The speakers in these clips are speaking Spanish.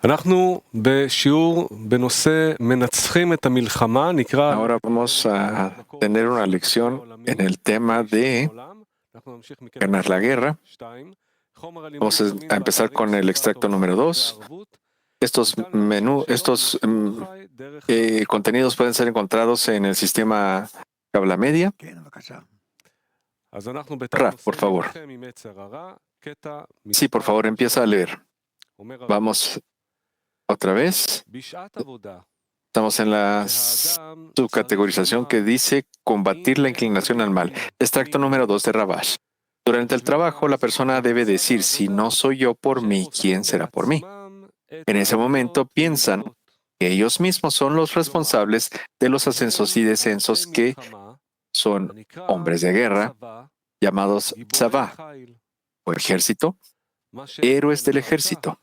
אנחנו בשיעור בנושא מנצחים את המלחמה, נקרא... Ahora vamos a tener una lección en el tema de ganar la guerra. Vamos a empezar con el extracto número 2. Estos contenidos pueden ser encontrados en el sistema Kabbalah Media. Raf, por favor. Sí, por favor, empieza a leer. Vamos otra vez. Estamos en la subcategorización que dice combatir la inclinación al mal. Extracto número 2 de Rabash. Durante el trabajo, la persona debe decir, si no soy yo por mí, ¿quién será por mí? En ese momento piensan que ellos mismos son los responsables de los ascensos y descensos que son hombres de guerra, llamados Tzavá, o ejército, héroes del ejército.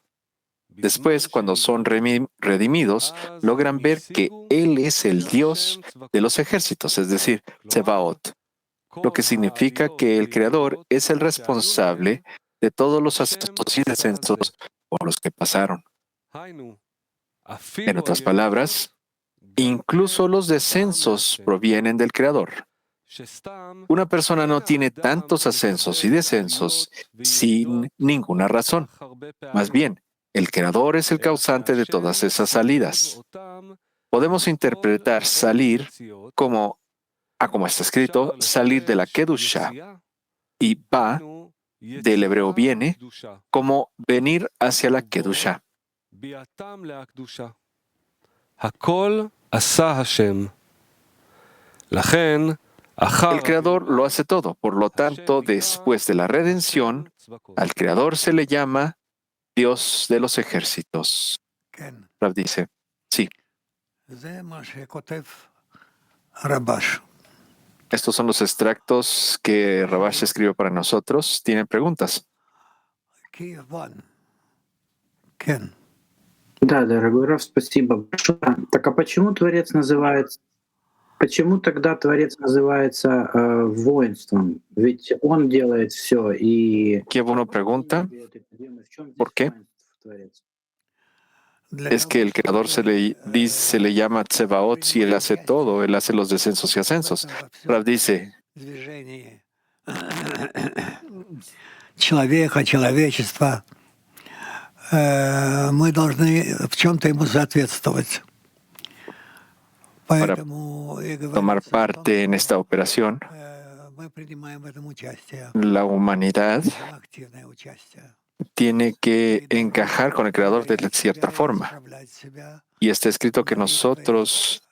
Después, cuando son redimidos, logran ver que Él es el Dios de los ejércitos, es decir, Tsebaot, lo que significa que el Creador es el responsable de todos los ascensos y descensos por los que pasaron. En otras palabras, incluso los descensos provienen del Creador. Una persona no tiene tantos ascensos y descensos sin ninguna razón. Más bien, el Creador es el causante de todas esas salidas. Podemos interpretar salir como está escrito, salir de la Kedusha, y ba, del hebreo viene, como venir hacia la Kedusha. El Creador lo hace todo. Por lo tanto, después de la redención, al Creador se le llama Dios de los ejércitos. Rav dice, sí. Estos son los extractos que Rabash escribió para nosotros. ¿Tienen preguntas? Да, дорогой Раф, спасибо большое. Так а почему тогда Творец называется воинством? Ведь он делает все и... Qué buena pregunta. ¿Por qué? Es que el Creador se le llama Tsebaot si Él hace todo, Él hace los descensos y ascensos. Rav dice, человечество, мы должны в чем-то ему соответствовать. Para tomar parte en esta operación, la humanidad tiene que encajar con el Creador de cierta forma. Y está escrito que nosotros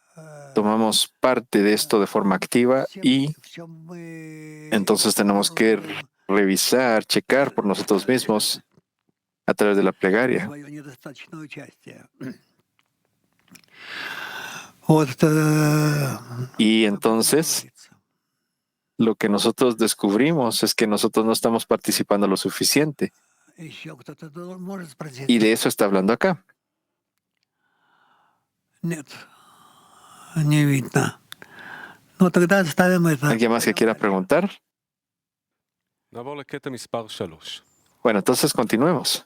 tomamos parte de esto de forma activa y entonces tenemos que revisar, checar por nosotros mismos a través de la plegaria. Y entonces, lo que nosotros descubrimos es que nosotros no estamos participando lo suficiente. Y de eso está hablando acá. ¿Alguien más que quiera preguntar? Bueno, entonces continuemos.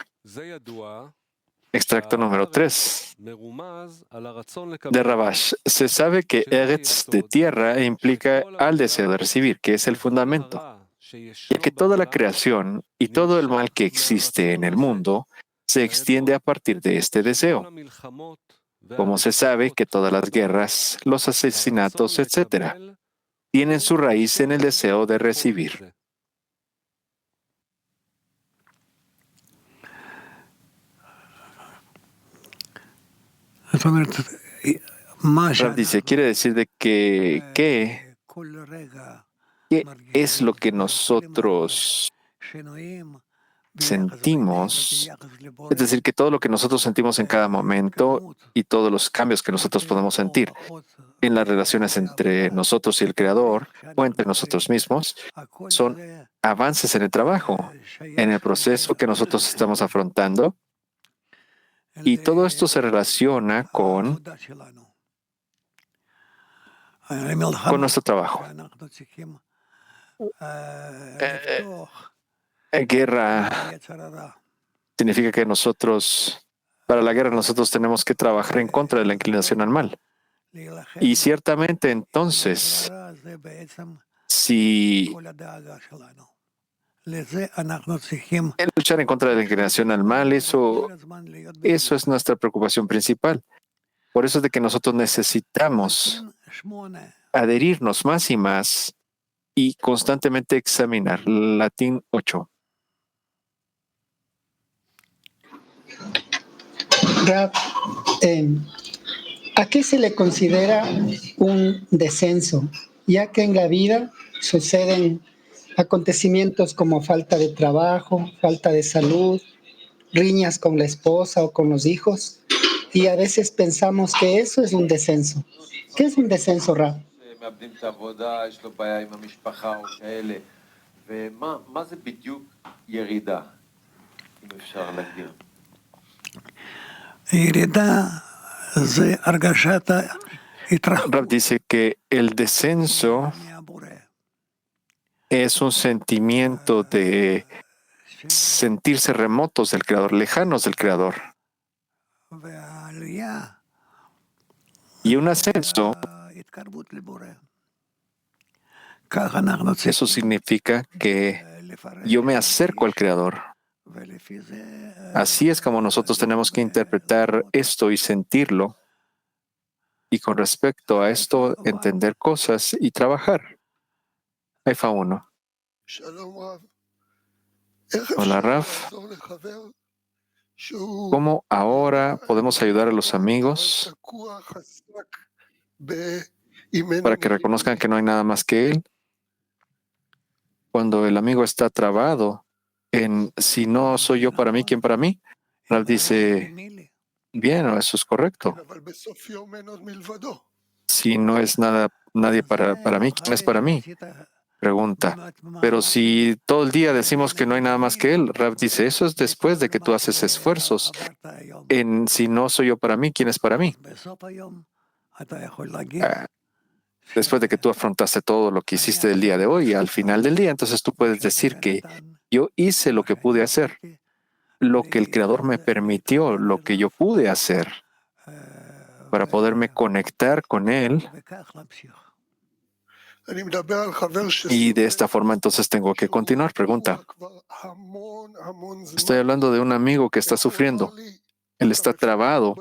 Extracto número 3 de Rabash. Se sabe que Eretz de tierra implica al deseo de recibir, que es el fundamento, ya que toda la creación y todo el mal que existe en el mundo se extiende a partir de este deseo. Como se sabe que todas las guerras, los asesinatos, etc., tienen su raíz en el deseo de recibir. Rav dice, quiere decir de que ¿qué es lo que nosotros sentimos? Es decir, que todo lo que nosotros sentimos en cada momento y todos los cambios que nosotros podemos sentir en las relaciones entre nosotros y el Creador o entre nosotros mismos son avances en el trabajo, en el proceso que nosotros estamos afrontando. Y todo esto se relaciona con nuestro trabajo. Guerra significa que nosotros Para la guerra nosotros tenemos que trabajar en contra de la inclinación al mal. Y ciertamente entonces, si el luchar en contra de la inclinación al mal, eso es nuestra preocupación principal. Por eso es de que nosotros necesitamos adherirnos más y más y constantemente examinar. Latín 8. Rab, ¿a qué se le considera un descenso? Ya que en la vida suceden acontecimientos como falta de trabajo, falta de salud, riñas con la esposa o con los hijos, y a veces pensamos que eso es un descenso. ¿Qué es un descenso, Rab? Rab dice que el descenso es un sentimiento de sentirse remotos del Creador, lejanos del Creador. Y un ascenso, eso significa que yo me acerco al Creador. Así es como nosotros tenemos que interpretar esto y sentirlo. Y con respecto a esto, entender cosas y trabajar. Haifa 1. Hola, Raf. ¿Cómo ahora podemos ayudar a los amigos para que reconozcan que no hay nada más que Él? Cuando el amigo está trabado en si no soy yo para mí, ¿quién para mí? Raf dice, bien, eso es correcto. Si no es nadie para mí, ¿quién es para mí? Pregunta. Pero si todo el día decimos que no hay nada más que Él, Rab dice, eso es después de que tú haces esfuerzos en si no soy yo para mí, ¿quién es para mí? Después de que tú afrontaste todo lo que hiciste del día de hoy, al final del día, entonces tú puedes decir que yo hice lo que pude hacer, lo que el Creador me permitió, lo que yo pude hacer para poderme conectar con Él. Y de esta forma entonces tengo que continuar. Pregunta. Estoy hablando de un amigo que está sufriendo. Él está trabado.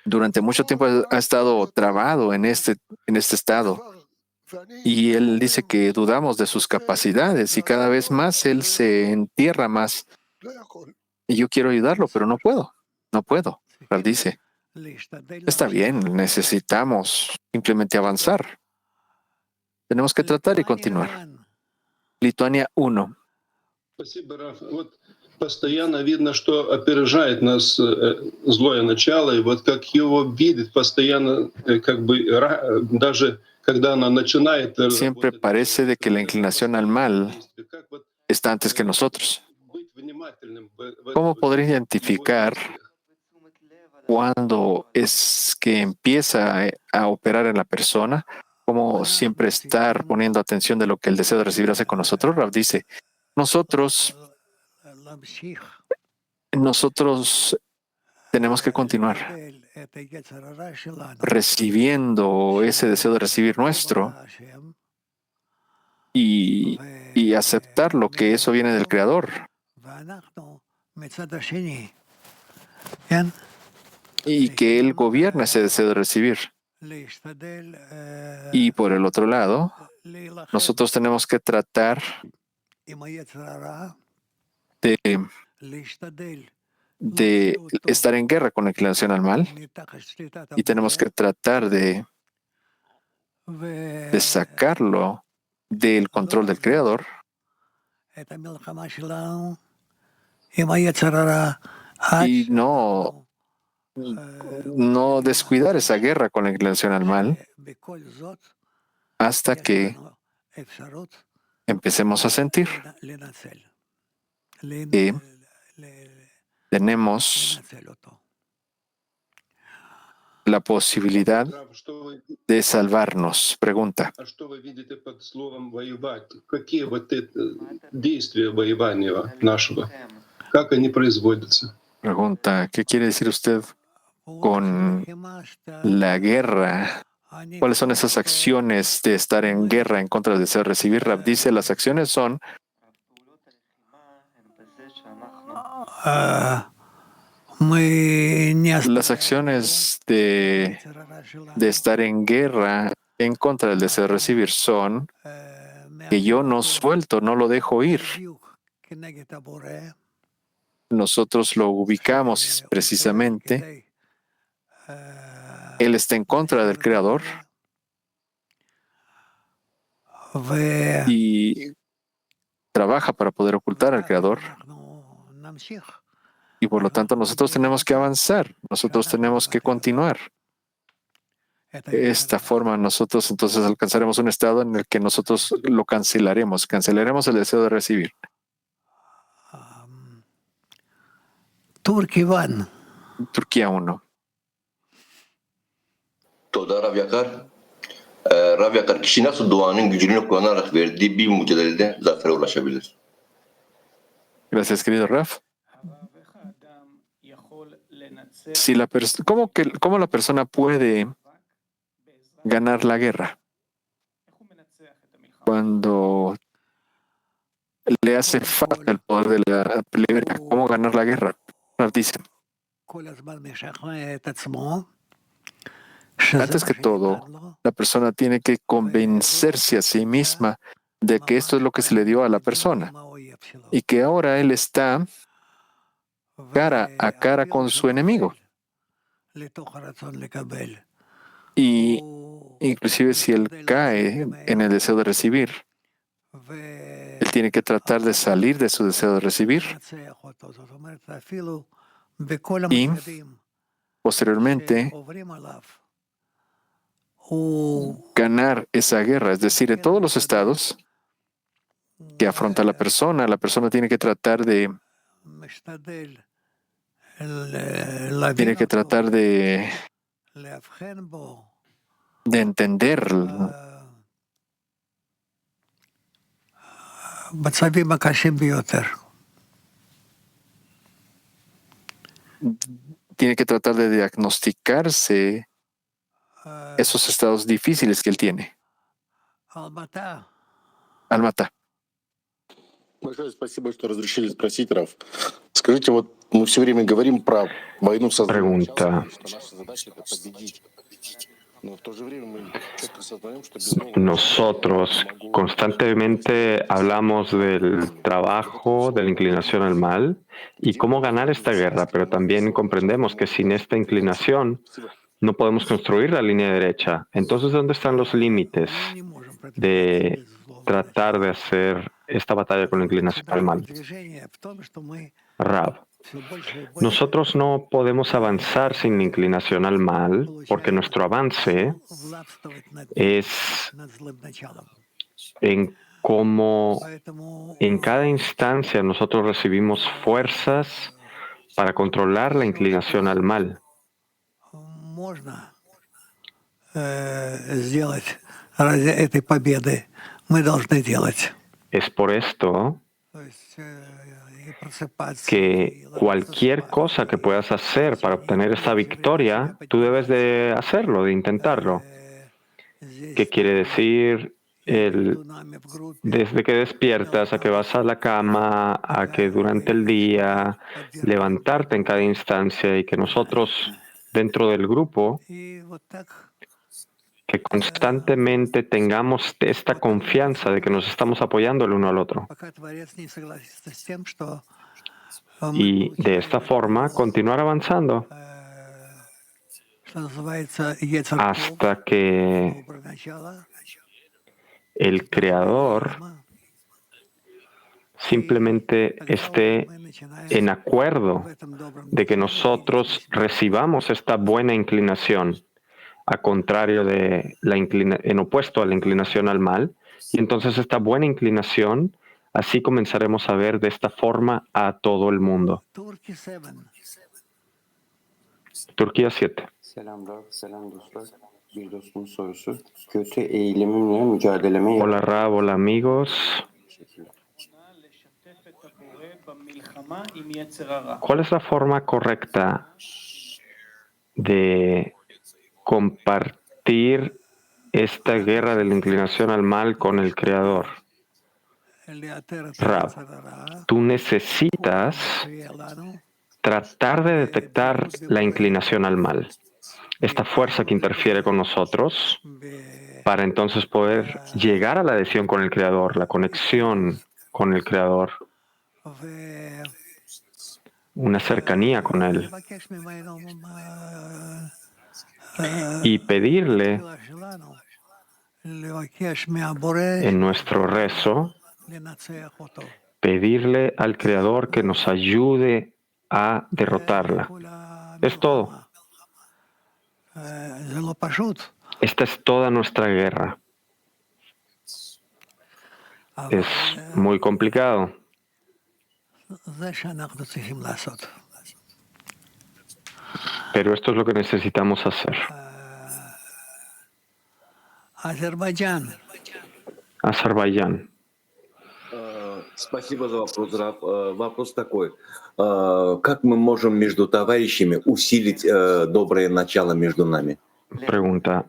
Durante mucho tiempo ha estado trabado en este estado. Y él dice que dudamos de sus capacidades y cada vez más él se entierra más. Y yo quiero ayudarlo, pero no puedo. No puedo. Él dice, está bien, necesitamos simplemente avanzar. Tenemos que tratar y continuar. Lituania 1. Постоянно видно, что опережает нас злое начало, и вот как его видит постоянно, как бы даже когда она начинает... Siempre parece de que la inclinación al mal está antes que nosotros. ¿Cómo poder identificar cuándo es que empieza a operar en la persona? ¿Cómo siempre estar poniendo atención de lo que el deseo de recibir hace con nosotros? Rab dice, nosotros tenemos que continuar recibiendo ese deseo de recibir nuestro y aceptar lo que eso viene del Creador. Y que Él gobierna ese deseo de recibir. Y por el otro lado, nosotros tenemos que tratar de estar en guerra con la inclinación al mal y tenemos que tratar de sacarlo del control del Creador y no descuidar esa guerra con la inclinación al mal hasta que empecemos a sentir que tenemos la posibilidad de salvarnos. Pregunta. Pregunta, ¿qué quiere decir usted con la guerra? ¿Cuáles son esas acciones de estar en guerra en contra del deseo de recibir? Rab dice, las acciones son las acciones de estar en guerra en contra del deseo de recibir son que yo no suelto, no lo dejo ir. Nosotros lo ubicamos precisamente. Él está en contra del Creador y trabaja para poder ocultar al Creador. Y por lo tanto nosotros tenemos que avanzar, nosotros tenemos que continuar. De esta forma nosotros entonces alcanzaremos un estado en el que nosotros lo cancelaremos el deseo de recibir. Turquía 1. Toda Rav Yakar. Rav Yakar, kişi nasıl duanın gücünü kullanarak verdiği bir mücadelede zafere ulaşabilir? Gracias, querido Raf. Si ¿Cómo la persona puede ganar la guerra? Cuando le hace falta el poder de la plegaria, ¿cómo ganar la guerra? Raf dice, antes que todo, la persona tiene que convencerse a sí misma de que esto es lo que se le dio a la persona y que ahora él está cara a cara con su enemigo. Y inclusive si él cae en el deseo de recibir, él tiene que tratar de salir de su deseo de recibir y posteriormente ganar esa guerra. Es decir, en todos los estados que afronta la persona tiene que tratar de entender tiene que tratar de diagnosticarse esos estados difíciles que él tiene. Almata. Большое спасибо, что разрешили спросить, Раф. Скажите, вот мы все время говорим про войну со злом. Pregunta. Наша задача — это победить. Но в то же время мы четко осознаем, что без нового... Nosotros constantemente hablamos del trabajo, de la inclinación al mal y cómo ganar esta guerra, pero también comprendemos que sin esta inclinación no podemos construir la línea derecha. Entonces, ¿dónde están los límites de tratar de hacer esta batalla con la inclinación al mal? Rab, nosotros no podemos avanzar sin inclinación al mal porque nuestro avance es en cómo en cada instancia nosotros recibimos fuerzas para controlar la inclinación al mal. Es por esto que cualquier cosa que puedas hacer para obtener esta victoria, tú debes de hacerlo, de intentarlo. ¿Qué quiere decir? Desde que despiertas, a que vas a la cama, a que durante el día, levantarte en cada instancia y que nosotros dentro del grupo, que constantemente tengamos esta confianza de que nos estamos apoyando el uno al otro. Y de esta forma continuar avanzando hasta que el Creador simplemente esté en acuerdo de que nosotros recibamos esta buena inclinación, a contrario de en opuesto a la inclinación al mal, y entonces esta buena inclinación, así comenzaremos a ver de esta forma a todo el mundo. Turquía 7. Hola Rab, hola amigos. ¿Cuál es la forma correcta de compartir esta guerra de la inclinación al mal con el Creador? Rab, tú necesitas tratar de detectar la inclinación al mal, esta fuerza que interfiere con nosotros, para entonces poder llegar a la adhesión con el Creador, la conexión con el Creador, una cercanía con Él, y pedirle en nuestro rezo, pedirle al Creador que nos ayude a derrotarla. Es todo. Esta es toda nuestra guerra. Es muy complicado. Pero esto es lo que necesitamos hacer. Azerbaiyán. Спасибо за вопрос, Раф. Вопрос такой. Как мы можем между товарищами усилить доброе начало между нами? Pregunta.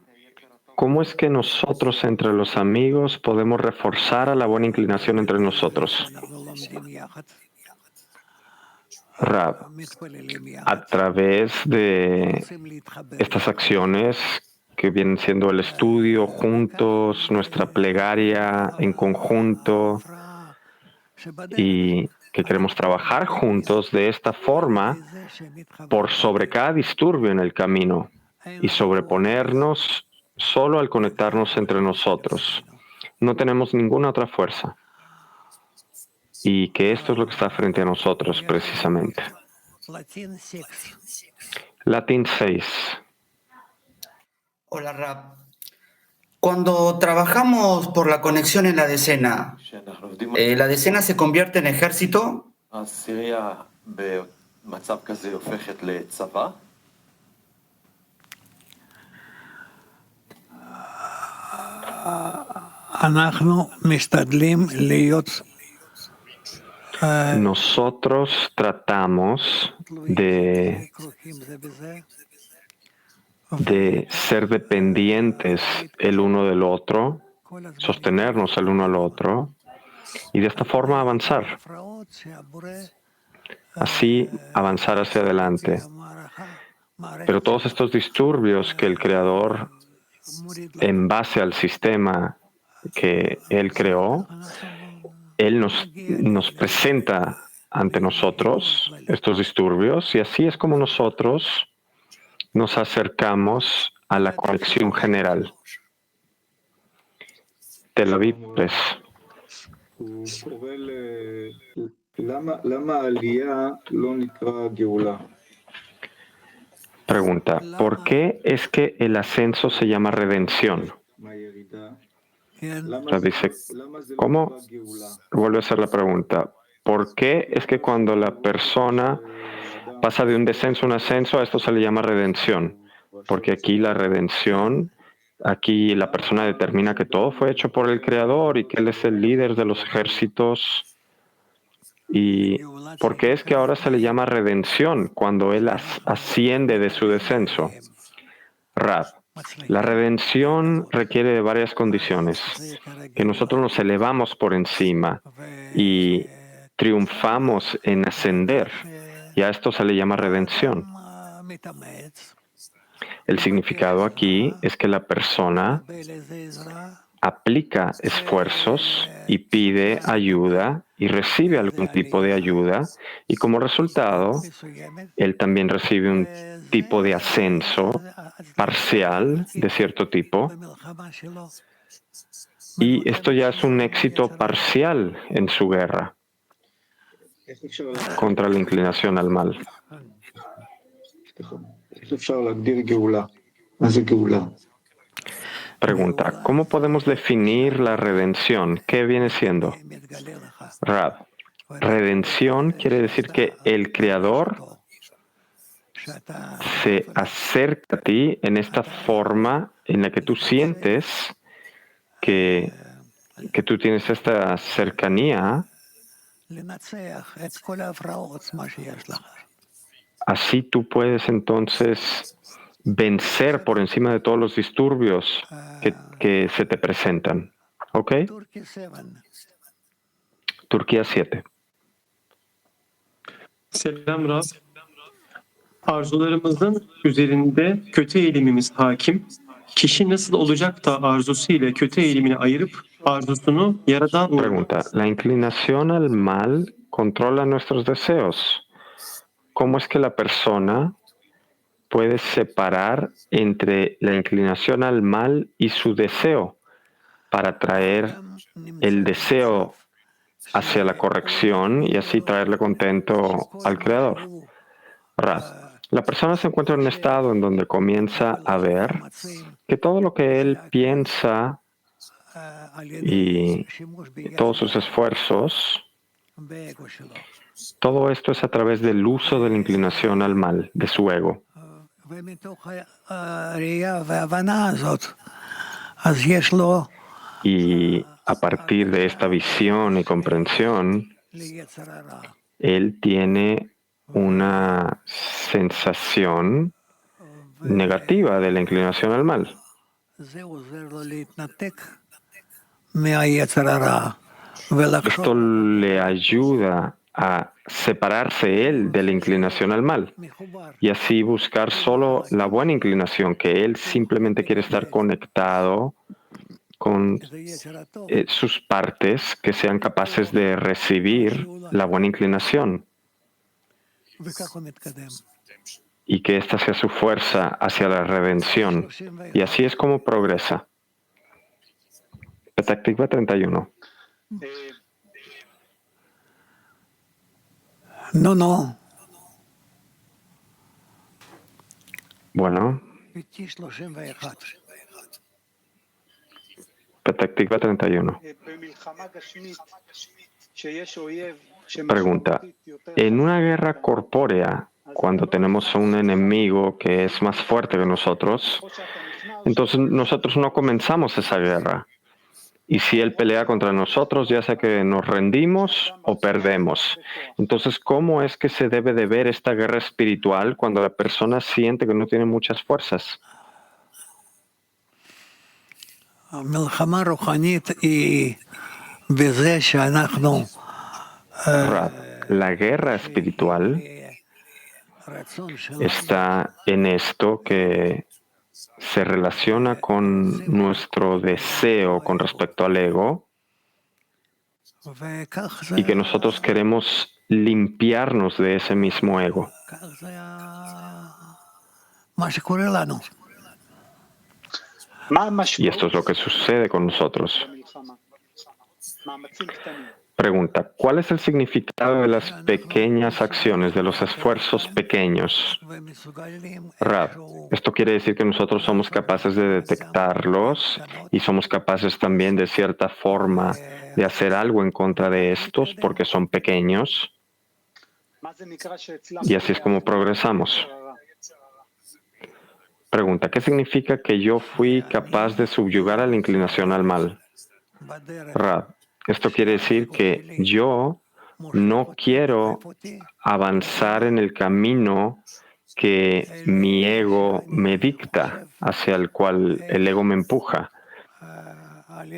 ¿Cómo es que nosotros entre los amigos podemos reforzar a la buena inclinación entre nosotros? Rab, a través de estas acciones que vienen siendo el estudio juntos, nuestra plegaria en conjunto, y que queremos trabajar juntos de esta forma por sobre cada disturbio en el camino y sobreponernos solo al conectarnos entre nosotros. No tenemos ninguna otra fuerza. Y que esto es lo que está frente a nosotros, precisamente. Latín 6. Hola, Rab. Cuando trabajamos por la conexión en la decena se convierte en ejército. Nosotros tratamos de ser dependientes el uno del otro, sostenernos el uno al otro y de esta forma avanzar. Así avanzar hacia adelante. Pero todos estos disturbios que el Creador, en base al sistema que Él creó, Él nos presenta ante nosotros estos disturbios y así es como nosotros nos acercamos a la conexión general. Tel Aviv 3. Pregunta, ¿por qué es que el ascenso se llama redención? O sea, dice, ¿cómo? Vuelve a hacer la pregunta. ¿Por qué es que cuando la persona pasa de un descenso a un ascenso, a esto se le llama redención? Porque aquí la redención, aquí la persona determina que todo fue hecho por el Creador y que Él es el líder de los ejércitos. ¿Y por qué es que ahora se le llama redención cuando Él asciende de su descenso? Rab, la redención requiere de varias condiciones, que nosotros nos elevamos por encima y triunfamos en ascender, y a esto se le llama redención. El significado aquí es que la persona aplica esfuerzos y pide ayuda y recibe algún tipo de ayuda, y como resultado, él también recibe un tipo de ascenso parcial de cierto tipo, y esto ya es un éxito parcial en su guerra contra la inclinación al mal. Pregunta, ¿cómo podemos definir la redención? ¿Qué viene siendo? Rab, redención quiere decir que el Creador se acerca a ti en esta forma en la que tú sientes que tú tienes esta cercanía Así tú puedes entonces vencer por encima de todos los disturbios que se te presentan. ¿Ok? Turquía 7. Selam Rab. Arzularımızın üzerinde kötü eğilimimiz hakim. Kişi nasıl olacak da arzusu ile kötü eğilimini ayırıp arzusunu yaradan Pregunta, la inclinación al mal controla nuestros deseos. ¿Cómo es que la persona puede separar entre la inclinación al mal y su deseo para traer el deseo hacia la corrección y así traerle contento al Creador? Rab, la persona se encuentra en un estado en donde comienza a ver que todo lo que él piensa y todos sus esfuerzos, todo esto es a través del uso de la inclinación al mal, de su ego. Y a partir de esta visión y comprensión, él tiene una sensación negativa de la inclinación al mal. Esto le ayuda a separarse él de la inclinación al mal y así buscar solo la buena inclinación, que él simplemente quiere estar conectado con sus partes que sean capaces de recibir la buena inclinación y que esta sea su fuerza hacia la redención. Y así es como progresa. Petah Tikva 31. No. Bueno. Petah Tikva 31. Pregunta, en una guerra corpórea, cuando tenemos a un enemigo que es más fuerte que nosotros, entonces nosotros no comenzamos esa guerra. Y si él pelea contra nosotros, ya sea que nos rendimos o perdemos. Entonces, ¿cómo es que se debe de ver esta guerra espiritual cuando la persona siente que no tiene muchas fuerzas? La guerra espiritual está en esto que se relaciona con nuestro deseo con respecto al ego y que nosotros queremos limpiarnos de ese mismo ego. Y esto es lo que sucede con nosotros. Pregunta, ¿cuál es el significado de las pequeñas acciones, de los esfuerzos pequeños? Rab, esto quiere decir que nosotros somos capaces de detectarlos y somos capaces también de cierta forma de hacer algo en contra de estos porque son pequeños. Y así es como progresamos. Pregunta, ¿qué significa que yo fui capaz de subyugar a la inclinación al mal? Rab, esto quiere decir que yo no quiero avanzar en el camino que mi ego me dicta, hacia el cual el ego me empuja,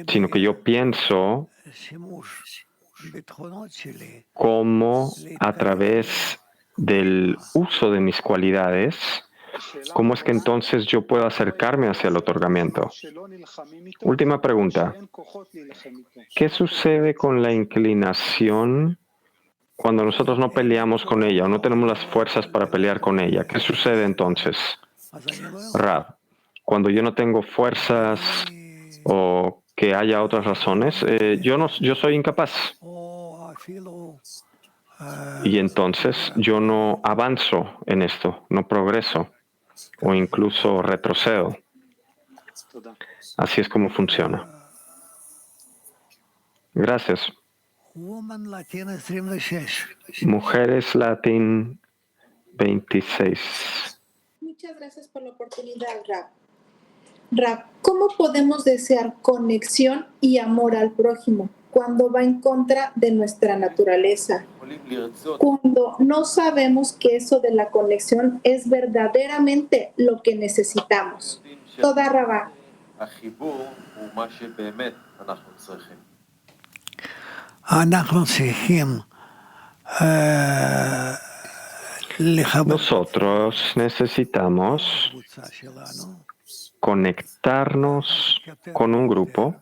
sino que yo pienso cómo a través del uso de mis cualidades, ¿cómo es que entonces yo puedo acercarme hacia el otorgamiento? Última pregunta. ¿Qué sucede con la inclinación cuando nosotros no peleamos con ella o no tenemos las fuerzas para pelear con ella? ¿Qué sucede entonces? Rab, cuando yo no tengo fuerzas o que haya otras razones, yo soy incapaz. Y entonces yo no avanzo en esto, no progreso o incluso retrocedo. Así es como funciona. Gracias. Mujeres Latin 26. Muchas gracias por la oportunidad, Rab. Rab, ¿cómo podemos desear conexión y amor al prójimo cuando va en contra de nuestra naturaleza, cuando no sabemos que eso de la conexión es verdaderamente lo que necesitamos. Toda Rabá. Nosotros necesitamos conectarnos con un grupo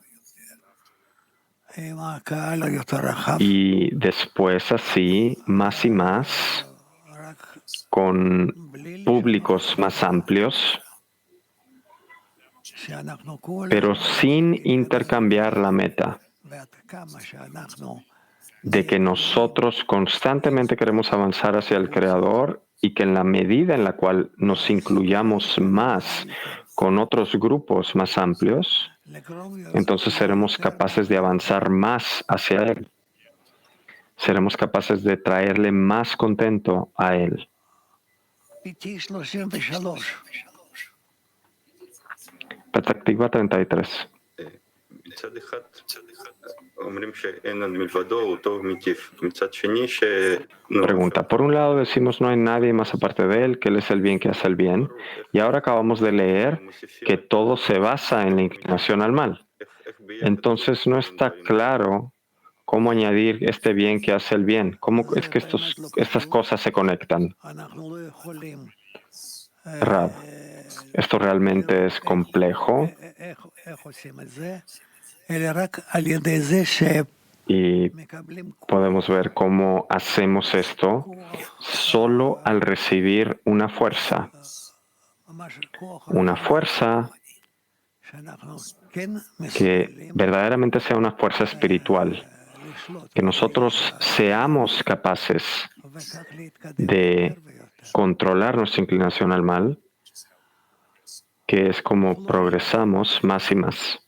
y después así más y más con públicos más amplios, pero sin intercambiar la meta de que nosotros constantemente queremos avanzar hacia el Creador y que en la medida en la cual nos incluyamos más con otros grupos más amplios, entonces seremos capaces de avanzar más hacia Él. Seremos capaces de traerle más contento a Él. Perspectiva 33. Pregunta. Por un lado decimos no hay nadie más aparte de Él, que Él es el bien que hace el bien. Y ahora acabamos de leer que todo se basa en la inclinación al mal. Entonces no está claro cómo añadir este bien que hace el bien. ¿Cómo es que estas cosas se conectan? Rab, esto realmente es complejo. Y podemos ver cómo hacemos esto solo al recibir una fuerza. Una fuerza que verdaderamente sea una fuerza espiritual. Que nosotros seamos capaces de controlar nuestra inclinación al mal, que es como progresamos más y más.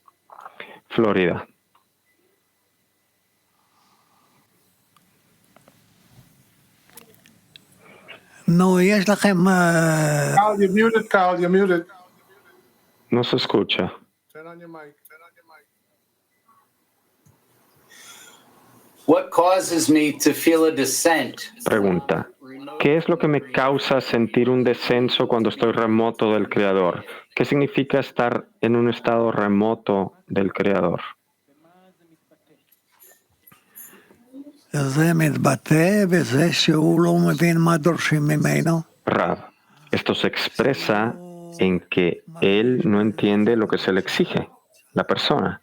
Florida. No, Carl, you're muted, Carl, you're muted. No se escucha. Turn on your mic. What causes me to feel a descent? Pregunta. ¿Qué es lo que me causa sentir un descenso cuando estoy remoto del Creador? ¿Qué significa estar en un estado remoto del Creador? Rav, esto se expresa en que él no entiende lo que se le exige, la persona,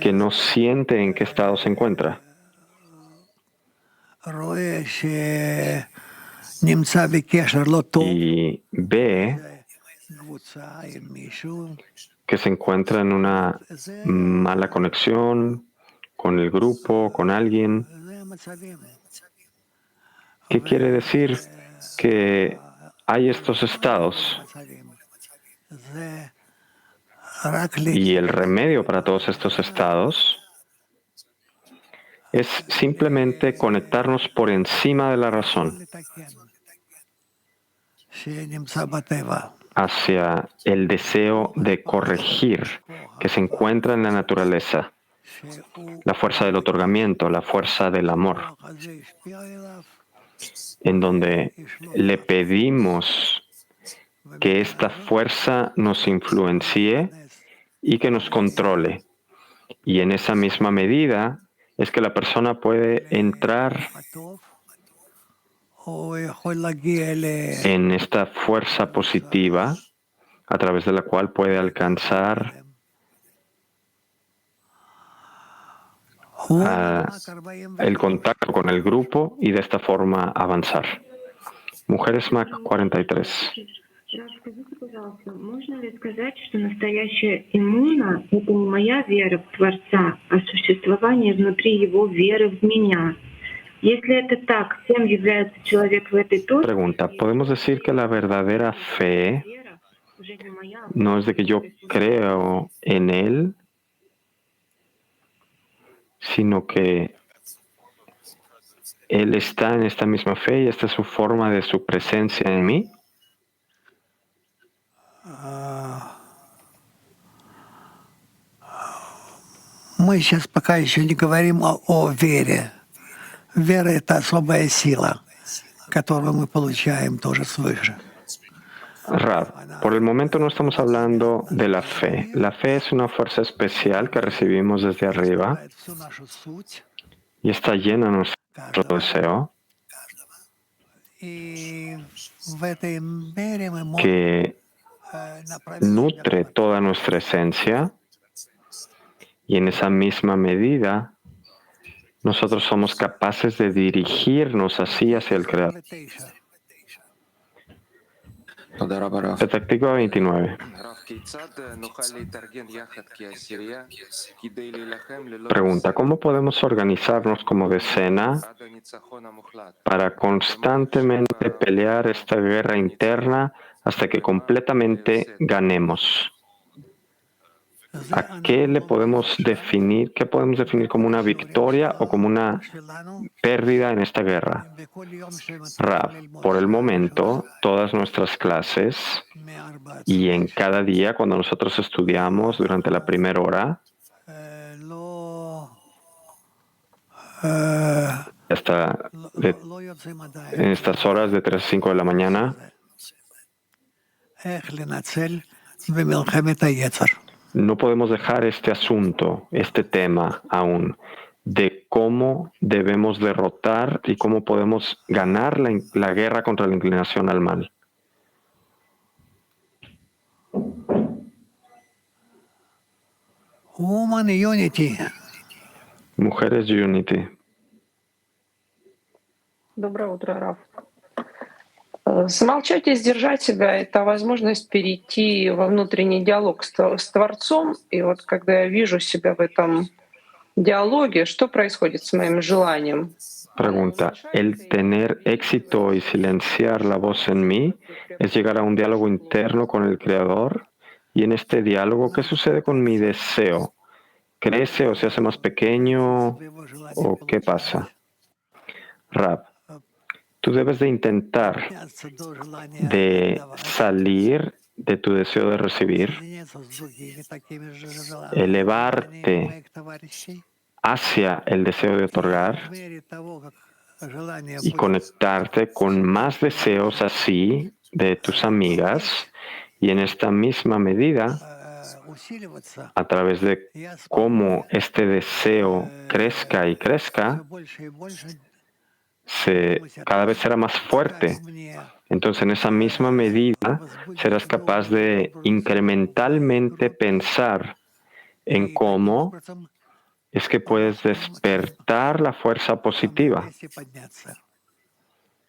que no siente en qué estado se encuentra. Y ve que se encuentra en una mala conexión con el grupo, con alguien. ¿Qué quiere decir? Que hay estos estados. Y el remedio para todos estos estados es simplemente conectarnos por encima de la razón hacia el deseo de corregir que se encuentra en la naturaleza, la fuerza del otorgamiento, la fuerza del amor, en donde le pedimos que esta fuerza nos influencie y que nos controle. Y en esa misma medida es que la persona puede entrar en esta fuerza positiva a través de la cual puede alcanzar el contacto con el grupo y de esta forma avanzar. Mujeres MAC 43. Скажите, пожалуйста, можно ли сказать, что настоящая иммуна — это не моя вера в Творца, а существование внутри Его веры в меня? Если это так, кем является человек в этой точке? Pregunta, ¿podemos decir que la verdadera fe no es de que yo creo en Él, sino que Él está en esta misma fe y esta es su forma de su presencia en mí? Мы сейчас пока еще не говорим о вере. Вера — это особая сила, которую мы получаем тоже свыше. Rab, por el momento no estamos hablando de la fe. La fe es una fuerza especial que recibimos desde arriba y está llena de nuestro deseo, que nutre toda nuestra esencia, y en esa misma medida nosotros somos capaces de dirigirnos así hacia el Creador. Petactiva 29. Pregunta, ¿cómo podemos organizarnos como decena para constantemente pelear esta guerra interna hasta que completamente ganemos? ¿A qué le podemos definir? ¿Qué podemos definir como una victoria o como una pérdida en esta guerra? Rab, por el momento, todas nuestras clases y en cada día cuando nosotros estudiamos durante la primera hora, en estas horas de 3 a 5 de la mañana, no podemos dejar este asunto, este tema aún, de cómo debemos derrotar y cómo podemos ganar la guerra contra la inclinación al mal. Woman Unity. Mujeres Unity. Доброе утро, Раф. Замолчать и сдержать себя — это возможность перейти во внутренний диалог с Творцом. И вот когда я вижу себя в этом диалоге, что происходит с моим желанием? Pregunta, ¿el tener éxito y silenciar la voz en mí es llegar a un diálogo interno con el Creador? Y en este diálogo, ¿qué sucede con mi deseo? ¿Crece o se hace más pequeño? ¿O qué pasa? Rab, tú debes de intentar de salir de tu deseo de recibir, elevarte hacia el deseo de otorgar y conectarte con más deseos así de tus amigas, y en esta misma medida, a través de cómo este deseo crezca y crezca, cada vez será más fuerte. Entonces, en esa misma medida, serás capaz de incrementalmente pensar en cómo es que puedes despertar la fuerza positiva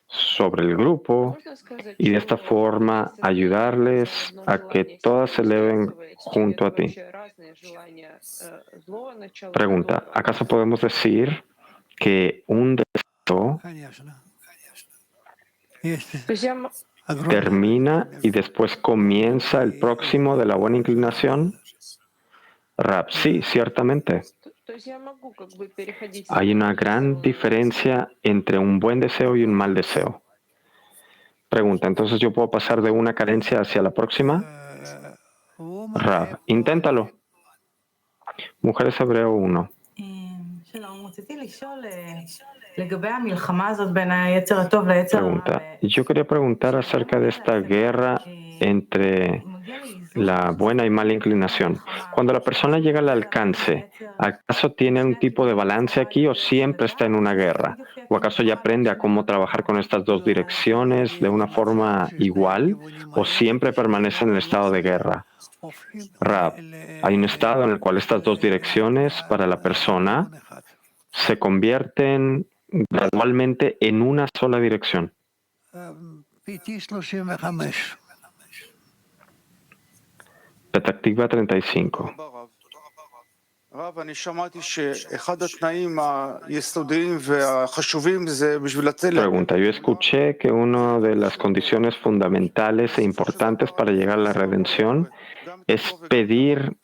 sobre el grupo y de esta forma ayudarles a que todas se eleven junto a ti. Pregunta, ¿acaso podemos decir que un deseo termina y después comienza el próximo de la buena inclinación? Rab, sí, ciertamente. Hay una gran diferencia entre un buen deseo y un mal deseo. Pregunta, ¿entonces yo puedo pasar de una carencia hacia la próxima? Rab, inténtalo. Mujeres Hebreo 1. Pregunta, yo quería preguntar acerca de esta guerra entre la buena y mala inclinación. Cuando la persona llega al alcance, ¿acaso tiene un tipo de balance aquí o siempre está en una guerra? ¿O acaso ya aprende a cómo trabajar con estas dos direcciones de una forma igual o siempre permanece en el estado de guerra? Rab, hay un estado en el cual estas dos direcciones para la persona se convierten gradualmente en una sola dirección. Petactiva 35. Pregunta, yo escuché que una de las condiciones fundamentales e importantes para llegar a la redención es pedir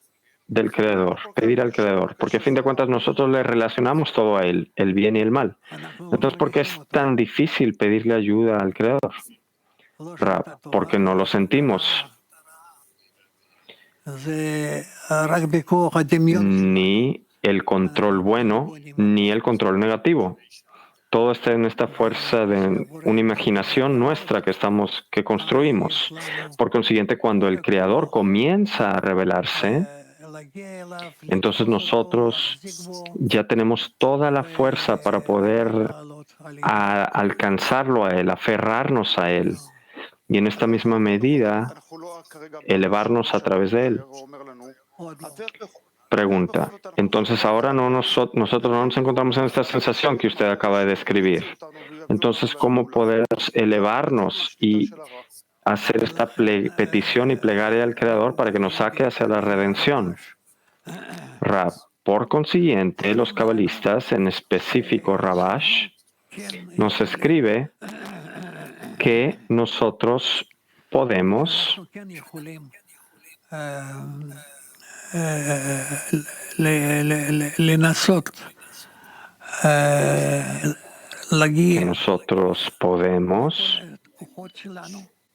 del Creador, pedir al Creador, porque a fin de cuentas nosotros le relacionamos todo a Él, el bien y el mal. Entonces, ¿por qué es tan difícil pedirle ayuda al Creador? Rab, porque no lo sentimos. Ni el control bueno ni el control negativo. Todo está en esta fuerza de una imaginación nuestra que construimos. Por consiguiente, cuando el Creador comienza a revelarse, entonces nosotros ya tenemos toda la fuerza para poder alcanzarlo a Él, aferrarnos a Él. Y en esta misma medida, elevarnos a través de Él. Pregunta. Entonces ahora nosotros no nos encontramos en esta sensación que usted acaba de describir. Entonces, ¿cómo podemos elevarnos y hacer esta petición y plegaria al Creador para que nos saque hacia la redención? Rab, por consiguiente, los cabalistas, en específico Rabash, nos escribe que nosotros podemos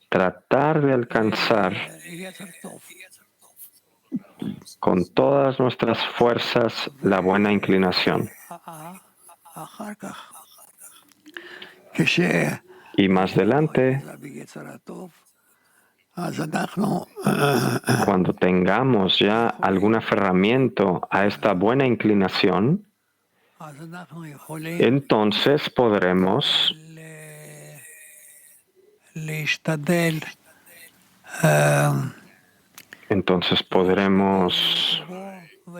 tratar de alcanzar con todas nuestras fuerzas la buena inclinación. Y más adelante, cuando tengamos ya algún aferramiento a esta buena inclinación, entonces podremos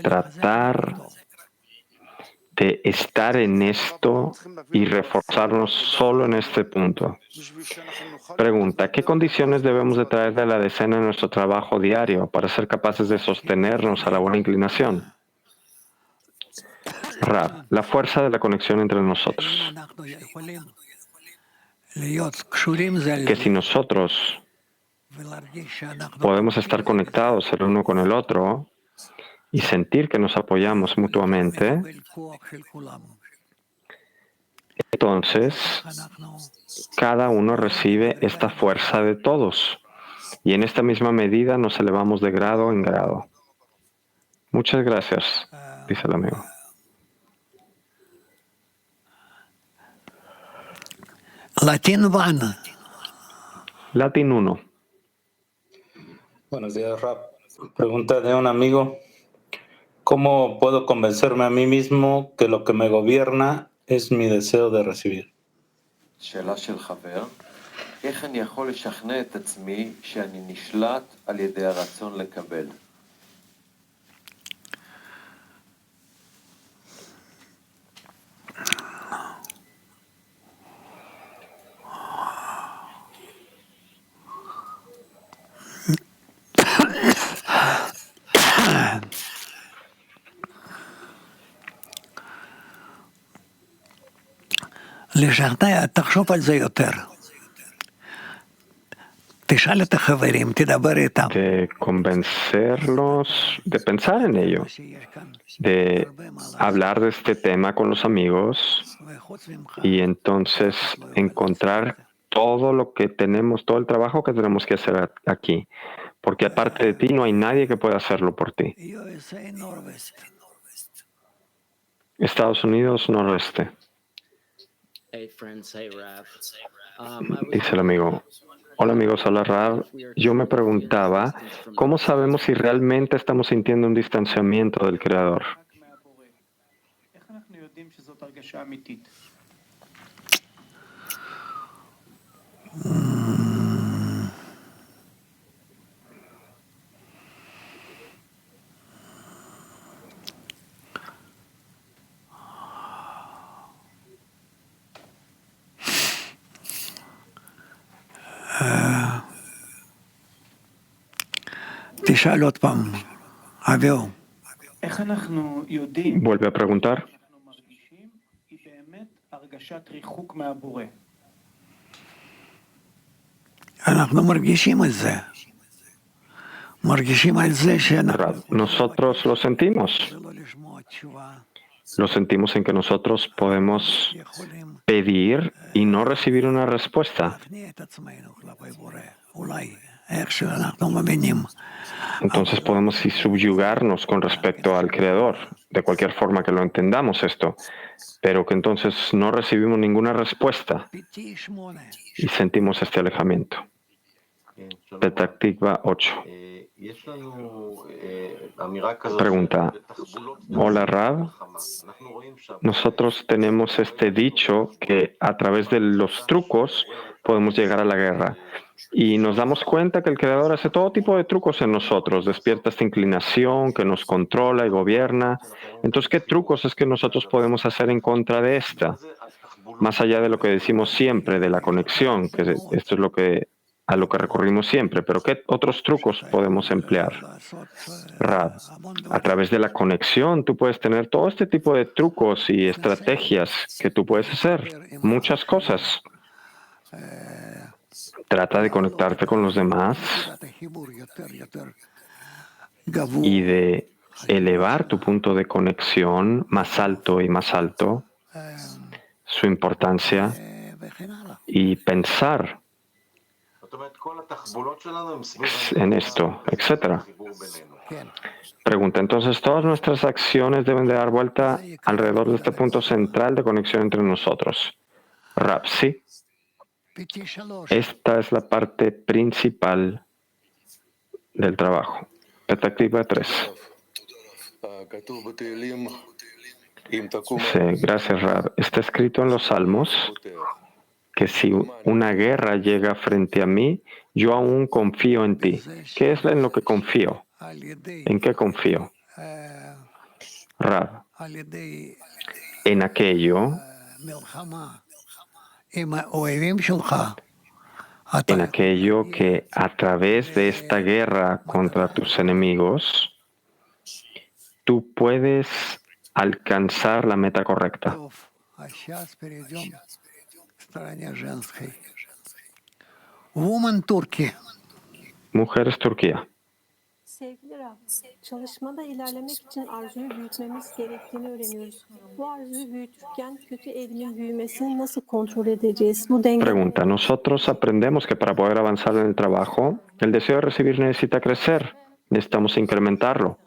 tratar de estar en esto y reforzarnos solo en este punto. Pregunta, ¿qué condiciones debemos de traer de la decena en nuestro trabajo diario para ser capaces de sostenernos a la buena inclinación? Rab, la fuerza de la conexión entre nosotros. Que si nosotros podemos estar conectados el uno con el otro y sentir que nos apoyamos mutuamente, entonces cada uno recibe esta fuerza de todos y en esta misma medida nos elevamos de grado en grado. Muchas gracias, dice el amigo. Latin 1. Latin 1. Buenos días, Rab. Pregunta de un amigo. ¿Cómo puedo convencerme a mí mismo que lo que me gobierna es mi deseo de recibir? שאלה של חבר, איך אני יכול לשכנע את עצמי שאני נשלט על ידי הרצון לקבל? לשכנע, תחשוב על זה יותר. תשאל את החברים, תדבר איתם. De convencerlos, de pensar en ello, de hablar de este tema con los amigos y entonces encontrar todo lo que tenemos, todo el trabajo que tenemos que hacer aquí. Porque aparte de ti no hay nadie que pueda hacerlo por ti. Estados Unidos, noroeste. Dice el amigo. Hola amigos, hola Rav. Yo me preguntaba, ¿cómo sabemos si realmente estamos sintiendo un distanciamiento del Creador? תשאל עוד פעם, אביהו. Vuelve a preguntar. אנחנו מרגישים את זה. מרגישים על זה שאנחנו... Nosotros lo sentimos. lo sentimos en que nosotros podemos pedir y no recibir una respuesta. Entonces podemos subyugarnos con respecto al Creador, de cualquier forma que lo entendamos esto, pero que entonces no recibimos ninguna respuesta y sentimos este alejamiento. Petah Tikva 8. Pregunta. Hola Rab. Nosotros tenemos este dicho que a través de los trucos podemos llegar a la guerra. Y nos damos cuenta que el Creador hace todo tipo de trucos en nosotros, despierta esta inclinación que nos controla y gobierna. Entonces, ¿qué trucos es que nosotros podemos hacer en contra de esta? Más allá de lo que decimos siempre, de la conexión, que esto es a lo que recurrimos siempre, pero ¿qué otros trucos podemos emplear? Rab, a través de la conexión tú puedes tener todo este tipo de trucos y estrategias que tú puedes hacer, muchas cosas. Trata de conectarte con los demás y de elevar tu punto de conexión más alto y más alto, su importancia, y pensar en esto, etc. Pregunta, entonces, ¿todas nuestras acciones deben de dar vuelta alrededor de este punto central de conexión entre nosotros? Rab, sí. Esta es la parte principal del trabajo. Petah Tikva 3. Sí, gracias, Rab. Está escrito en los Salmos que si una guerra llega frente a mí, yo aún confío en ti. ¿Qué es en lo que confío? ¿En qué confío? Rab, en aquello que a través de esta guerra contra tus enemigos, tú puedes alcanzar la meta correcta. Mujeres Turquía. Sevgili Rab, çalışmada ilerlemek için arzuyu büyütmemiz gerektiğini öğreniyoruz. Bu arzuyu büyütürken kötü eğilimin büyümesini nasıl kontrol edeceğiz? Bu denge... Pregunta, nosotros aprendemos que para poder avanzar en el trabajo, el deseo de recibir necesita crecer, necesitamos incrementarlo.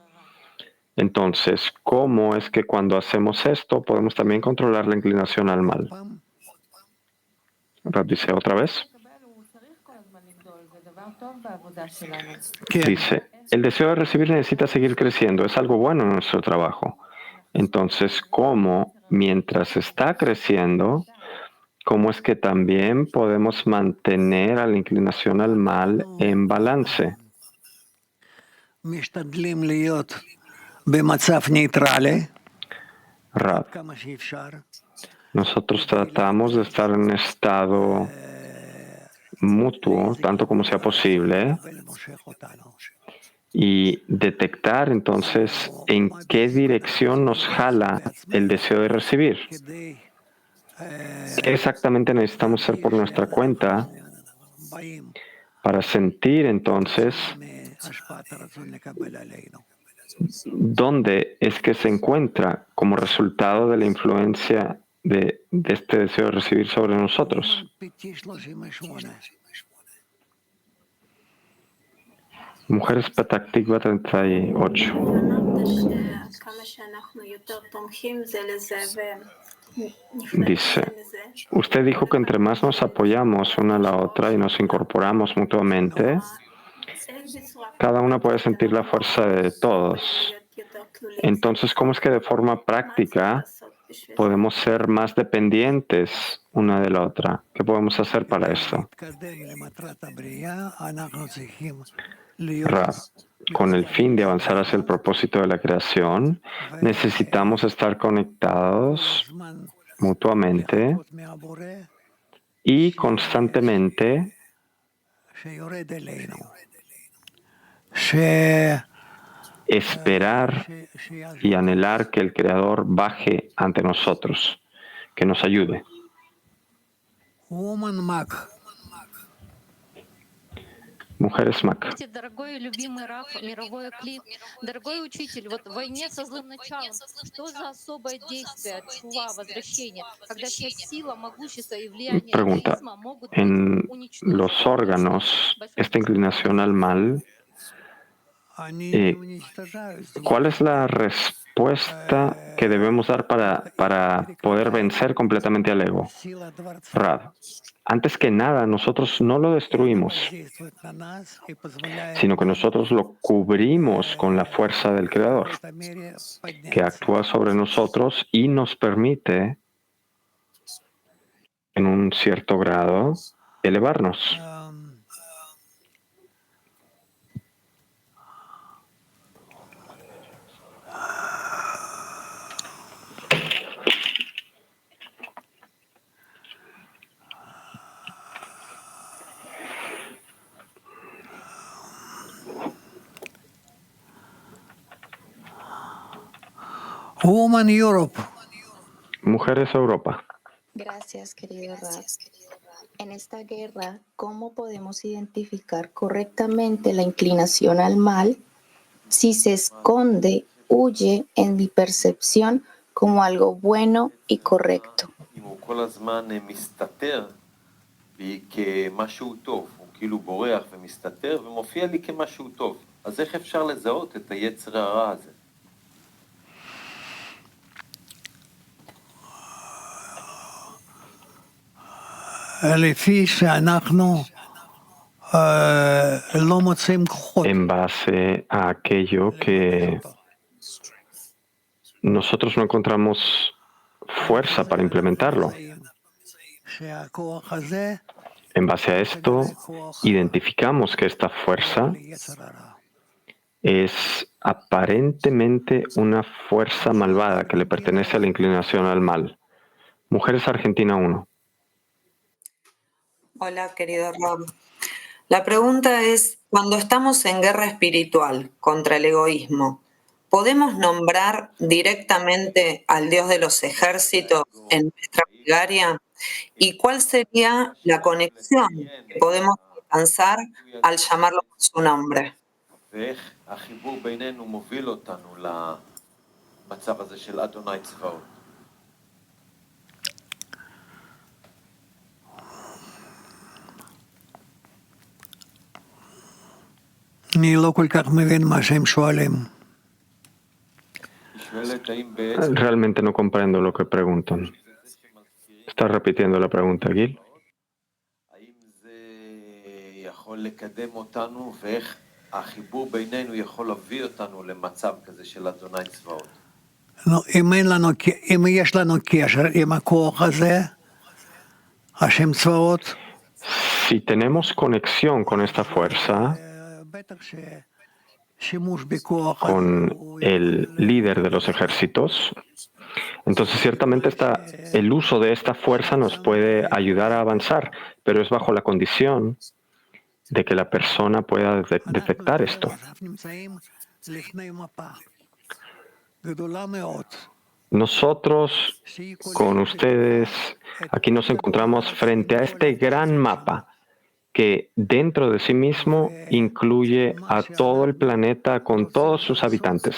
Entonces, ¿cómo es que cuando hacemos esto podemos también controlar la inclinación al mal? Rab dice otra vez. Dice, el deseo de recibir necesita seguir creciendo, es algo bueno en nuestro trabajo. Entonces, ¿cómo, mientras está creciendo, cómo es que también podemos mantener a la inclinación al mal en balance? Rab, nosotros tratamos de estar en estado mutuo, tanto como sea posible, y detectar entonces en qué dirección nos jala el deseo de recibir. ¿Qué exactamente necesitamos hacer por nuestra cuenta para sentir entonces dónde es que se encuentra como resultado de la influencia de este deseo de recibir sobre nosotros? Mujeres Petah Tikva 38. Dice, usted dijo que entre más nos apoyamos una a la otra y nos incorporamos mutuamente, cada una puede sentir la fuerza de todos. Entonces, ¿cómo es que de forma práctica podemos ser más dependientes una de la otra? ¿Qué podemos hacer para esto? Rab, con el fin de avanzar hacia el propósito de la creación, necesitamos estar conectados mutuamente y constantemente esperar y anhelar que el Creador baje ante nosotros, que nos ayude. Mujer SMAC. Pregunta, en los órganos, esta inclinación al mal, ¿cuál es la respuesta que debemos dar para poder vencer completamente al ego? Rav, antes que nada, nosotros no lo destruimos, sino que nosotros lo cubrimos con la fuerza del Creador, que actúa sobre nosotros y nos permite, en un cierto grado, elevarnos. Woman Europe. Mujeres Europa. Gracias, querido Rav. En esta guerra, ¿cómo podemos identificar correctamente la inclinación al mal si se esconde, huye en mi percepción como algo bueno y correcto? En base a aquello que nosotros no encontramos fuerza para implementarlo. En base a esto, identificamos que esta fuerza es aparentemente una fuerza malvada que le pertenece a la inclinación al mal. Mujeres Argentina 1. Hola, querido Rav. La pregunta es, cuando estamos en guerra espiritual contra el egoísmo, ¿podemos nombrar directamente al Dios de los ejércitos en nuestra plegaria? ¿Y cuál sería la conexión que podemos alcanzar al llamarlo por su nombre? Realmente no comprendo lo que preguntan. ¿Está repitiendo la pregunta, Gil? Si tenemos conexión con esta fuerza, con el líder de los ejércitos, entonces ciertamente el uso de esta fuerza nos puede ayudar a avanzar, pero es bajo la condición de que la persona pueda detectar esto. Nosotros, con ustedes, aquí nos encontramos frente a este gran mapa que dentro de sí mismo incluye a todo el planeta con todos sus habitantes.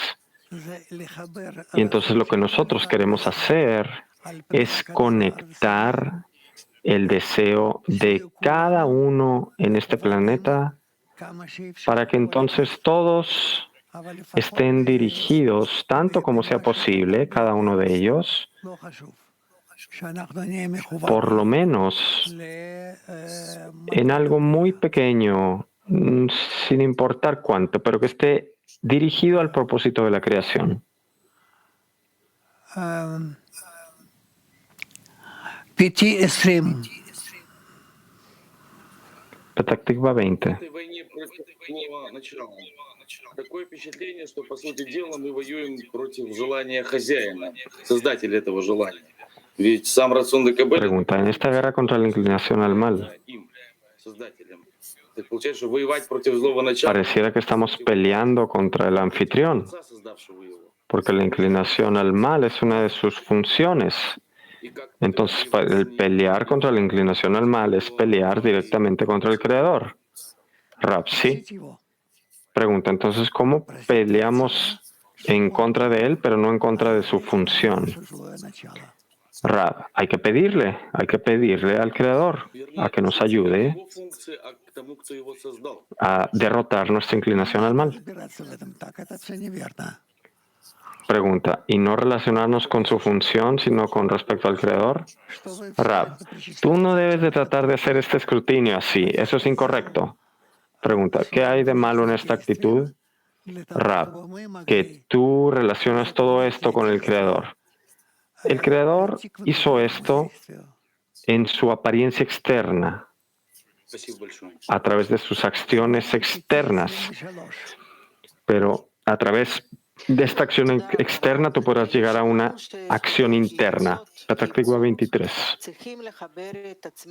Y entonces lo que nosotros queremos hacer es conectar el deseo de cada uno en este planeta para que entonces todos estén dirigidos, tanto como sea posible, cada uno de ellos, por lo menos en algo muy pequeño, sin importar cuánto, pero que esté dirigido al propósito de la creación. Petah Tikva 20. Такое впечатление, что, по сути дела, мы воюем против желания хозяина, создателя этого желания. Ведь сам Рацион де Кабель... Pregunta, en esta guerra contra la inclinación al mal, pareciera que estamos peleando contra el anfitrión, porque la inclinación al mal es una de sus funciones. Entonces, el pelear contra la inclinación al mal es pelear directamente contra el Creador. Rab, sí. Pregunta, entonces, ¿cómo peleamos en contra de él, pero no en contra de su función? Rab, hay que pedirle al Creador a que nos ayude a derrotar nuestra inclinación al mal. Pregunta, ¿y no relacionarnos con su función, sino con respecto al Creador? Rab, tú no debes de tratar de hacer este escrutinio así, eso es incorrecto. Pregunta, ¿qué hay de malo en esta actitud? Rab, que tú relacionas todo esto con el Creador. El Creador hizo esto en su apariencia externa, a través de sus acciones externas, pero a través de esta acción externa tú podrás llegar a una acción interna. Patractigua 23.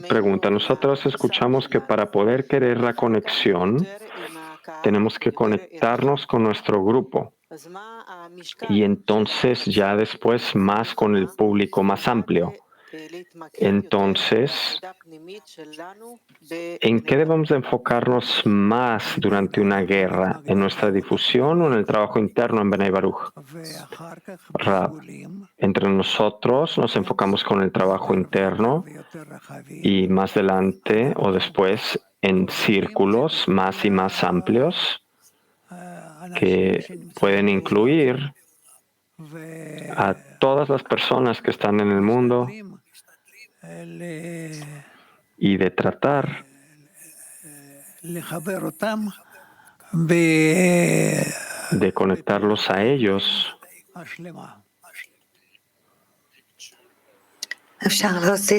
Pregunta, nosotros escuchamos que para poder querer la conexión, tenemos que conectarnos con nuestro grupo y entonces ya después más con el público más amplio. Entonces, ¿en qué debemos de enfocarnos más durante una guerra? ¿En nuestra difusión o en el trabajo interno en Bnei Baruch? Rab, entre nosotros nos enfocamos con el trabajo interno y más adelante o después en círculos más y más amplios que pueden incluir a todas las personas que están en el mundo y de tratar de conectarlos a ellos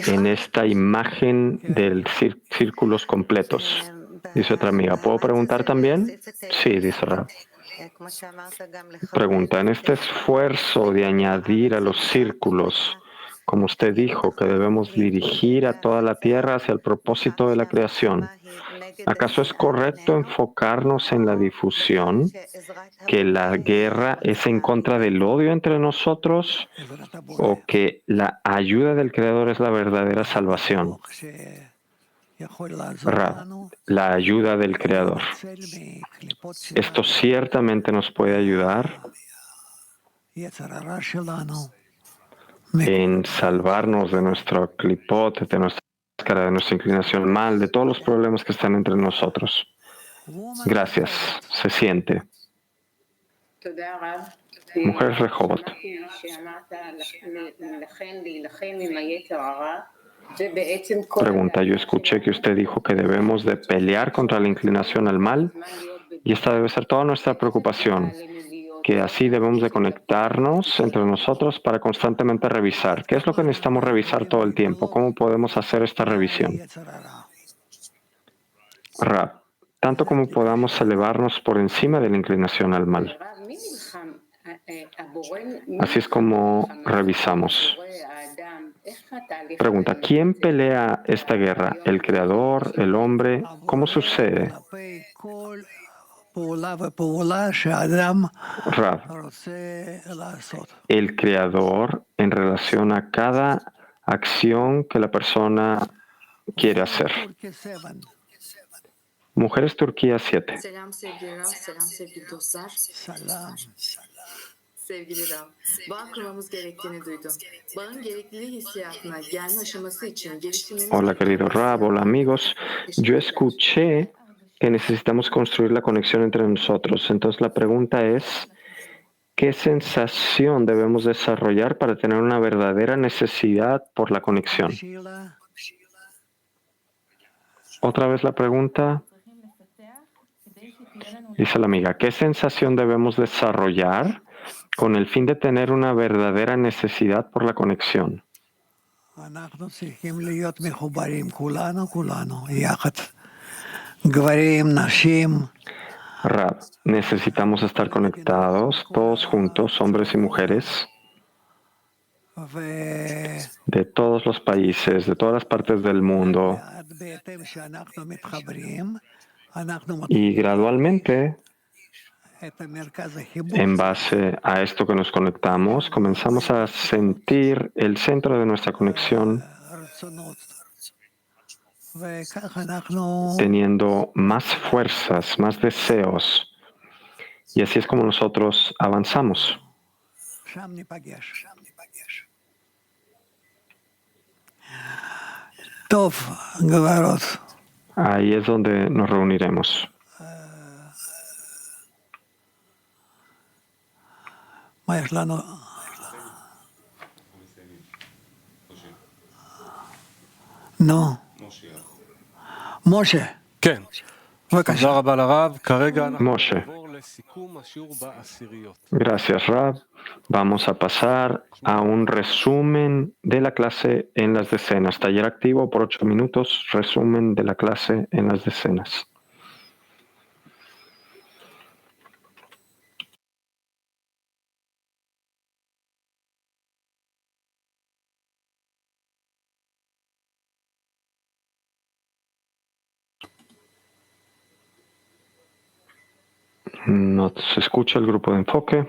en esta imagen de círculos completos. Dice otra amiga, ¿puedo preguntar también? Sí, dice Rab. Pregunta, en este esfuerzo de añadir a los círculos, como usted dijo, que debemos dirigir a toda la tierra hacia el propósito de la creación, ¿acaso es correcto enfocarnos en la difusión, que la guerra es en contra del odio entre nosotros, o que la ayuda del Creador es la verdadera salvación? Rab, la ayuda del Creador. Esto ciertamente nos puede ayudar en salvarnos de nuestro clipot, de nuestra máscara, de nuestra inclinación mal, de todos los problemas que están entre nosotros. Gracias. Se siente. Mujer Rehovot. Pregunta, yo escuché que usted dijo que debemos de pelear contra la inclinación al mal y esta debe ser toda nuestra preocupación, que así debemos de conectarnos entre nosotros para constantemente revisar. ¿Qué es lo que necesitamos revisar todo el tiempo? ¿Cómo podemos hacer esta revisión? Rab, tanto como podamos elevarnos por encima de la inclinación al mal. Así es como revisamos. Pregunta, ¿quién pelea esta guerra? ¿El Creador? ¿El hombre? ¿Cómo sucede? Rab, el Creador en relación a cada acción que la persona quiere hacer. Mujeres Turquía 7. Sevgili Rab, bağ kurmamız gerektiğini duydum. Bağın gerekliliği hissiyatına gelme aşaması için gelişimimiz... Hola, querido Rab, hola amigos. Yo escuché que necesitamos construir la conexión entre nosotros. Entonces la pregunta es, ¿qué sensación debemos desarrollar para tener una verdadera necesidad por la conexión? Otra vez la pregunta. Dice la amiga, ¿qué sensación debemos desarrollar con el fin de tener una verdadera necesidad por la conexión? Rab, necesitamos estar conectados todos juntos, hombres y mujeres, de todos los países, de todas las partes del mundo, y gradualmente, en base a esto que nos conectamos, comenzamos a sentir el centro de nuestra conexión teniendo más fuerzas, más deseos. Y así es como nosotros avanzamos. Ahí es donde nos reuniremos. No. Moshe. Moshe. Gracias, Rab. Vamos a pasar a un resumen de la clase en las decenas. Taller activo por 8 minutos. Resumen de la clase en las decenas. No se escucha el grupo de enfoque.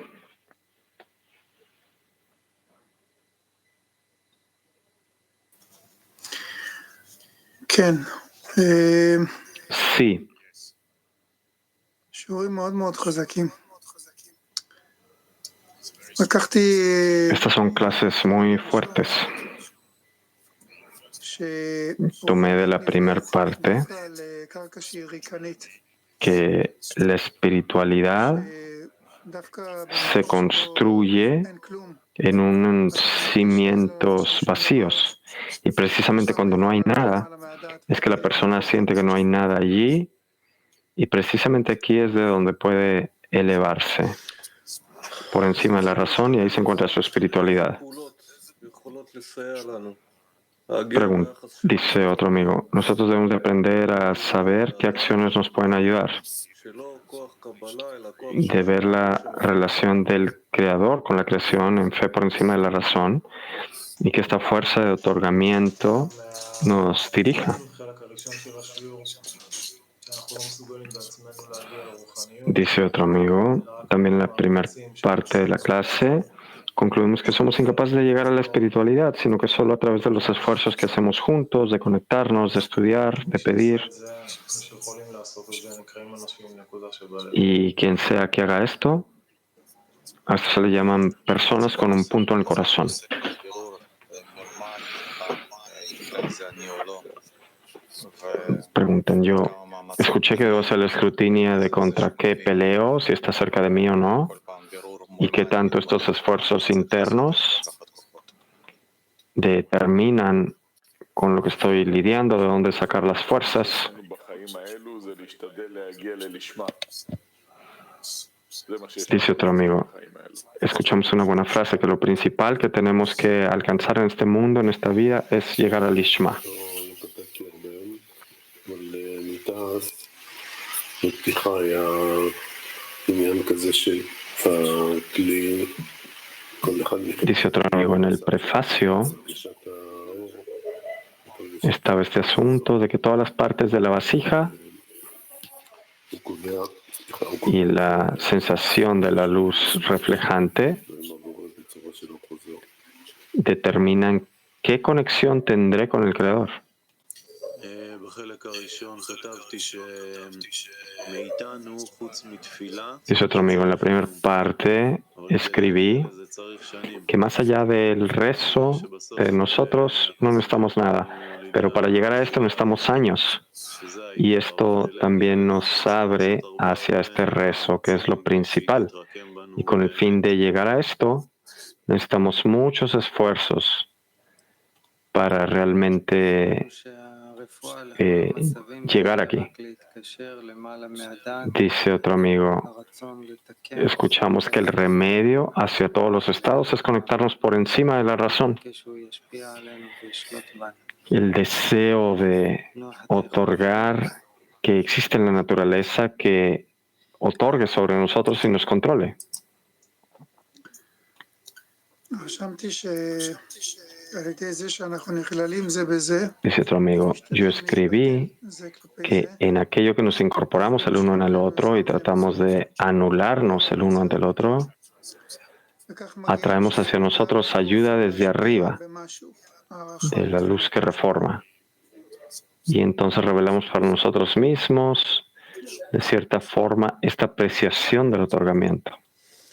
Ken. Sí. Estas son clases muy fuertes. Tomé de la primera parte que la espiritualidad se construye en unos cimientos vacíos. Y precisamente cuando no hay nada, es que la persona siente que no hay nada allí, y precisamente aquí es de donde puede elevarse por encima de la razón, y ahí se encuentra su espiritualidad. Dice otro amigo, nosotros debemos de aprender a saber qué acciones nos pueden ayudar, de ver la relación del creador con la creación en fe por encima de la razón, y que esta fuerza de otorgamiento nos dirija. Dice otro amigo, también en la primera parte de la clase concluimos que somos incapaces de llegar a la espiritualidad, sino que solo a través de los esfuerzos que hacemos juntos, de conectarnos, de estudiar, de pedir. Y quien sea que haga esto, a esto se le llaman personas con un punto en el corazón. Preguntan, yo escuché que debo hacer el escrutinio de contra qué peleo, si está cerca de mí o no, y qué tanto estos esfuerzos internos determinan con lo que estoy lidiando, de dónde sacar las fuerzas. Dice otro amigo, escuchamos una buena frase, que lo principal que tenemos que alcanzar en este mundo, en esta vida, es llegar al Lishma. Dice otro amigo, en el prefacio estaba este asunto de que todas las partes de la vasija y la sensación de la luz reflejante determinan qué conexión tendré con el Creador. Dice otro amigo, en la primera parte escribí que más allá del rezo de nosotros no necesitamos nada, pero para llegar a esto necesitamos años, y esto también nos abre hacia este rezo, que es lo principal, y con el fin de llegar a esto necesitamos muchos esfuerzos para realmente llegar aquí. Dice otro amigo, escuchamos que el remedio hacia todos los estados es conectarnos por encima de la razón. El deseo de otorgar que existe en la naturaleza, que otorgue sobre nosotros y nos controle. Dice otro amigo, yo escribí que en aquello que nos incorporamos el uno en el otro y tratamos de anularnos el uno ante el otro, atraemos hacia nosotros ayuda desde arriba, de la luz que reforma. Y entonces revelamos para nosotros mismos, de cierta forma, esta apreciación del otorgamiento.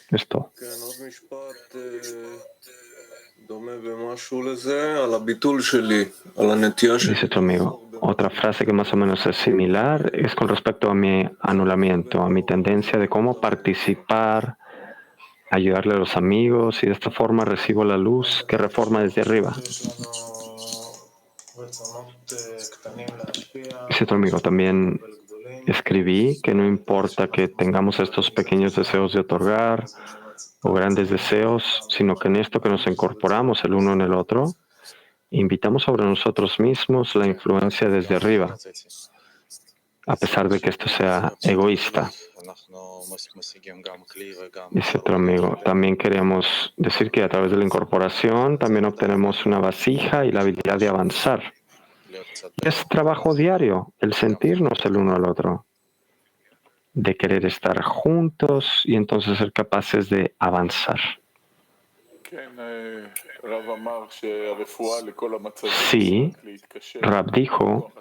Esto. Dice otro amigo. Otra frase que más o menos es similar es con respecto a mi anulamiento, a mi tendencia de cómo participar, ayudarle a los amigos y de esta forma recibo la luz que reforma desde arriba. Dice otro amigo, también escribí que no importa que tengamos estos pequeños deseos de otorgar o grandes deseos, sino que en esto que nos incorporamos el uno en el otro, invitamos sobre nosotros mismos la influencia desde arriba, a pesar de que esto sea egoísta. Dice otro amigo, también queríamos decir que a través de la incorporación también obtenemos una vasija y la habilidad de avanzar. Es trabajo diario el sentirnos el uno al otro, de querer estar juntos y entonces ser capaces de avanzar. Sí, Rab dijo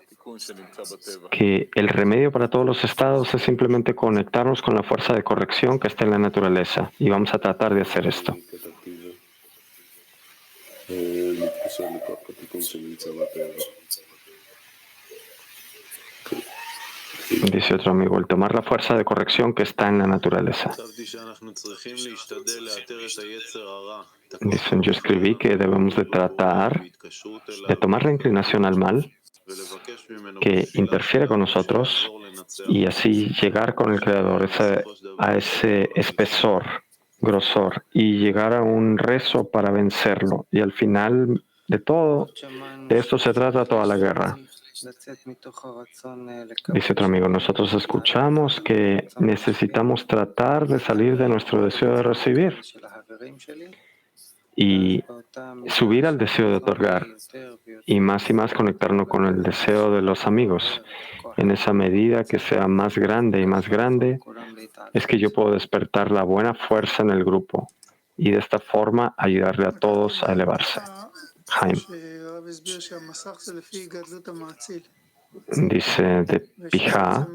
que el remedio para todos los estados es simplemente conectarnos con la fuerza de corrección que está en la naturaleza y vamos a tratar de hacer esto. Dice otro amigo, el tomar la fuerza de corrección que está en la naturaleza. Dicen, yo escribí que debemos de tratar de tomar la inclinación al mal que interfiere con nosotros y así llegar con el Creador a ese espesor, grosor y llegar a un rezo para vencerlo. Y al final de todo, de esto se trata toda la guerra. Dice otro amigo, nosotros escuchamos que necesitamos tratar de salir de nuestro deseo de recibir y subir al deseo de otorgar y más conectarnos con el deseo de los amigos. En esa medida que sea más grande y más grande, es que yo puedo despertar la buena fuerza en el grupo y de esta forma ayudarle a todos a elevarse. Jaime. Dice de Pijá,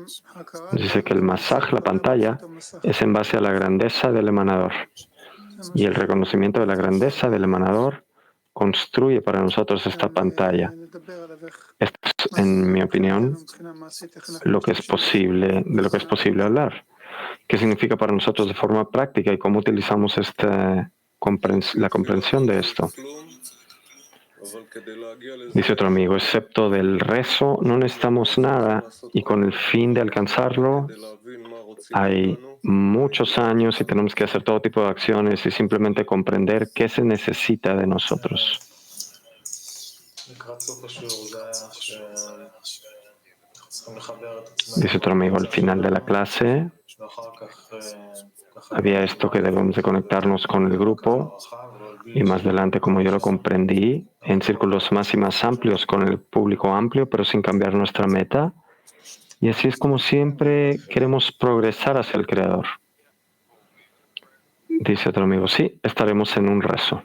dice que el masaj, la pantalla, es en base a la grandeza del emanador. Y el reconocimiento de la grandeza del emanador construye para nosotros esta pantalla. Esto es, en mi opinión, de lo que es posible hablar. ¿Qué significa para nosotros de forma práctica y cómo utilizamos la comprensión de esto? Dice otro amigo, excepto del rezo no necesitamos nada y con el fin de alcanzarlo hay muchos años y tenemos que hacer todo tipo de acciones y simplemente comprender qué se necesita de nosotros. Dice otro amigo, al final de la clase había esto que debemos de conectarnos con el grupo y más adelante, como yo lo comprendí, en círculos más y más amplios con el público amplio, pero sin cambiar nuestra meta. Y así es como siempre queremos progresar hacia el Creador. Dice otro amigo, sí, estaremos en un rezo.